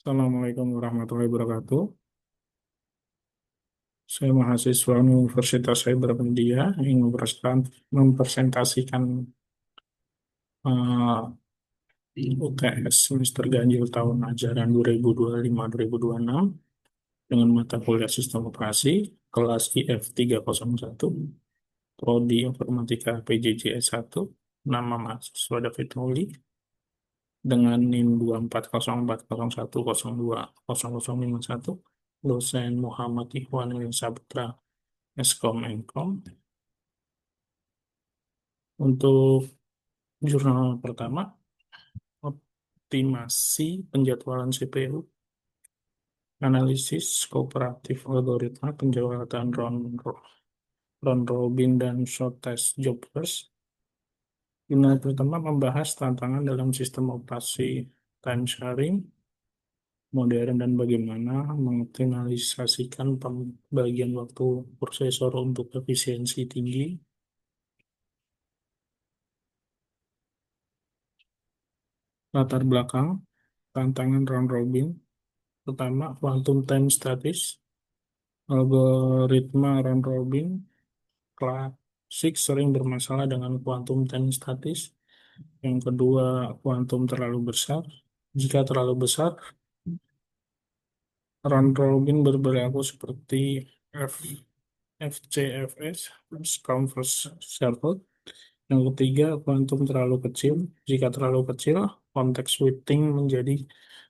Assalamualaikum warahmatullahi wabarakatuh. Saya mahasiswa Universitas Cybermedia yang mempresentasikan UTS semester ganjil tahun ajaran 2025-2026 dengan mata kuliah Sistem Operasi kelas IF 301, Prodi Informatika PJJ S1, nama mahasiswa David Muli dengan NIM 2404010205051, dosen Muhammad Ikhwanul Saputra Eskom Enkom. Untuk jurnal pertama, optimasi penjadwalan CPU, analisis kooperatif algoritma penjadwalan round robin dan short test jobless. Jurnal pertama membahas tantangan dalam sistem operasi time sharing modern dan bagaimana mengoptimalisasikan pembagian waktu prosesor untuk efisiensi tinggi. Latar belakang tantangan round robin. Pertama, quantum time statis, algoritma round robin klasik sering bermasalah dengan quantum time statis. Yang kedua, kuantum terlalu besar. Jika terlalu besar, round robin berperilaku seperti F, FCFS, first come first served. Yang ketiga, kuantum terlalu kecil. Jika terlalu kecil, konteks switching menjadi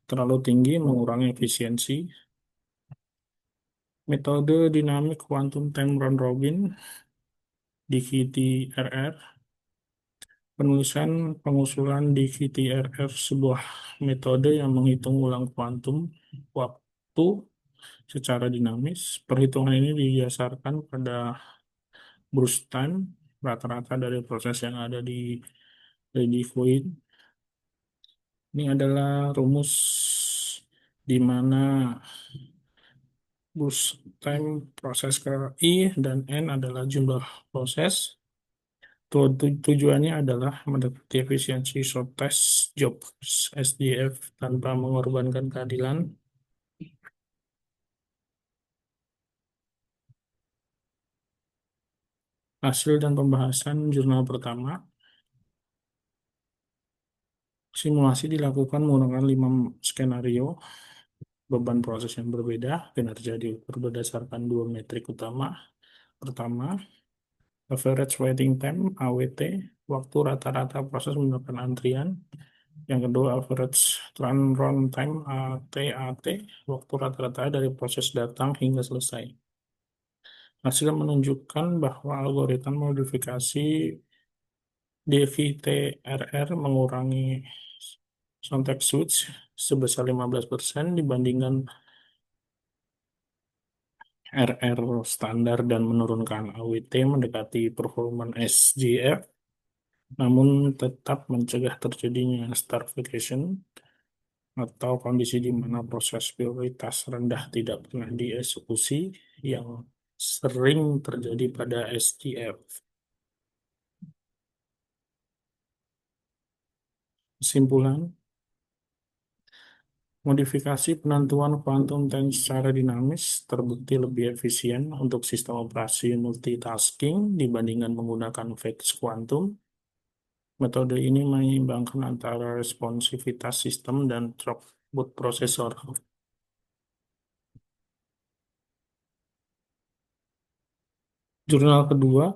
terlalu tinggi, mengurangi efisiensi. Metode dinamik quantum time round robin DVT-RR. Penulisan pengusulan DVT-RR sebuah metode yang menghitung ulang kuantum waktu secara dinamis. Perhitungan ini didasarkan pada burst time rata-rata dari proses yang ada di ready fluid. Ini adalah rumus di mana burst time proses ke I dan N adalah jumlah proses. Tujuannya adalah mendekati efisiensi short test job SDF tanpa mengorbankan keadilan. Hasil dan pembahasan jurnal pertama. Simulasi dilakukan menggunakan 5 skenario beban proses yang berbeda. Kinerja diukur berdasarkan dua metrik utama. Pertama, average waiting time (AWT), waktu rata-rata proses mendapatkan antrian. Yang kedua, average turnaround time (ATAT), waktu rata-rata dari proses datang hingga selesai. Hasil menunjukkan bahwa algoritma modifikasi DVT-RR mengurangi context switch sebesar 15% dibandingkan RR standar dan menurunkan AWT mendekati performa SGF, namun tetap mencegah terjadinya starvation atau kondisi di mana proses prioritas rendah tidak pernah dieksekusi yang sering terjadi pada SGF. Kesimpulan, modifikasi penentuan kuantum time secara dinamis terbukti lebih efisien untuk sistem operasi multitasking dibandingkan menggunakan fixed kuantum. Metode ini menyeimbangkan antara responsivitas sistem dan throughput prosesor. Jurnal kedua,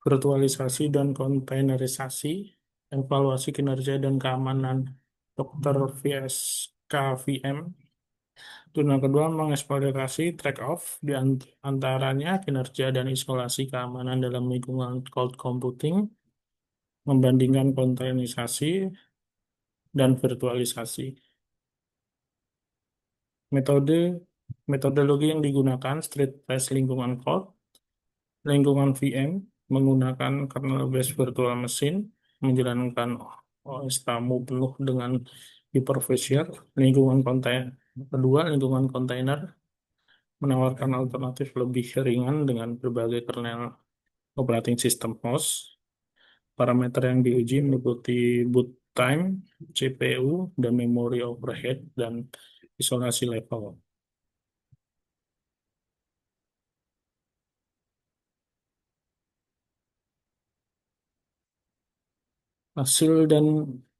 virtualisasi dan kontainerisasi, evaluasi kinerja dan keamanan Dr. VS KVM. Jurnal kedua mengeksplorasi trade-off di antaranya kinerja dan isolasi keamanan dalam lingkungan cloud computing, membandingkan kontainerisasi dan virtualisasi. Metodologi yang digunakan street trace lingkungan cloud, lingkungan VM menggunakan kernel-based virtual machine, menjalankan OS tamu penuh dengan hypervisor. Lingkungan kontainer menawarkan alternatif lebih ringan dengan berbagai kernel operating system host. Parameter yang diuji meliputi boot time, CPU, dan memory overhead, dan isolasi level. Hasil dan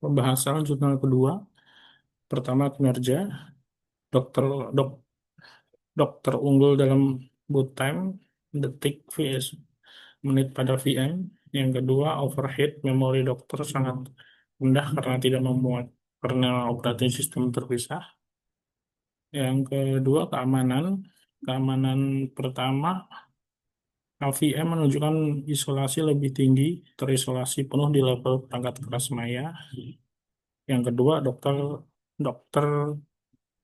pembahasan jurnal kedua, pertama kinerja, dokter dok, dokter unggul dalam boot time, detik vs menit pada VM. Yang kedua, overhead memori dokter sangat rendah karena tidak memuat kernel operating system terpisah. Yang kedua, keamanan. Keamanan pertama, LVM menunjukkan isolasi lebih tinggi, terisolasi penuh di level perangkat keras maya. Yang kedua, dokter dokter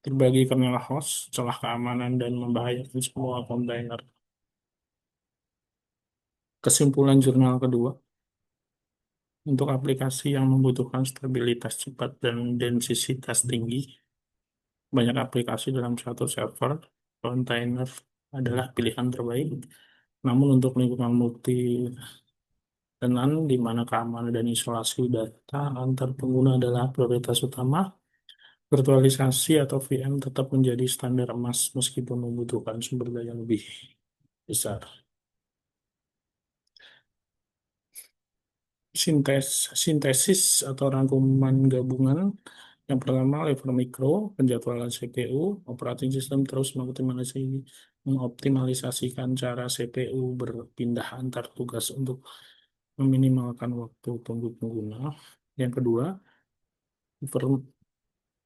terbagi kernel host, celah keamanan dan membahayakan semua kontainer. Kesimpulan jurnal kedua, untuk aplikasi yang membutuhkan stabilitas cepat dan densitas tinggi, banyak aplikasi dalam satu server, kontainer adalah pilihan terbaik. Namun untuk lingkungan multi tenan di mana keamanan dan isolasi data antar pengguna adalah prioritas utama, virtualisasi atau VM tetap menjadi standar emas meskipun membutuhkan sumber daya lebih besar. Sintesis atau rangkuman gabungan. Yang pertama, level mikro, penjadwalan CPU, operating system terus mengoptimalisasikan cara CPU berpindah antar tugas untuk meminimalkan waktu tunggu pengguna. Yang kedua, level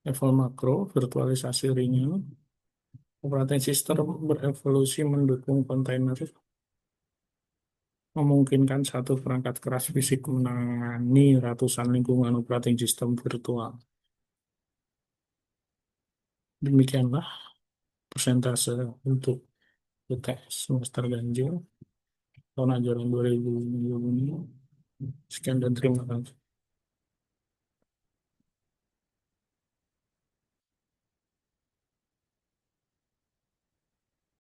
level makro, virtualisasi ringan, operating system berevolusi mendukung kontainer, memungkinkan satu perangkat keras fisik menangani ratusan lingkungan operating system virtual. Demikianlah persentase untuk UTS semester ganjil tahun ajaran 2020 ini. Sekian dan terima kasih.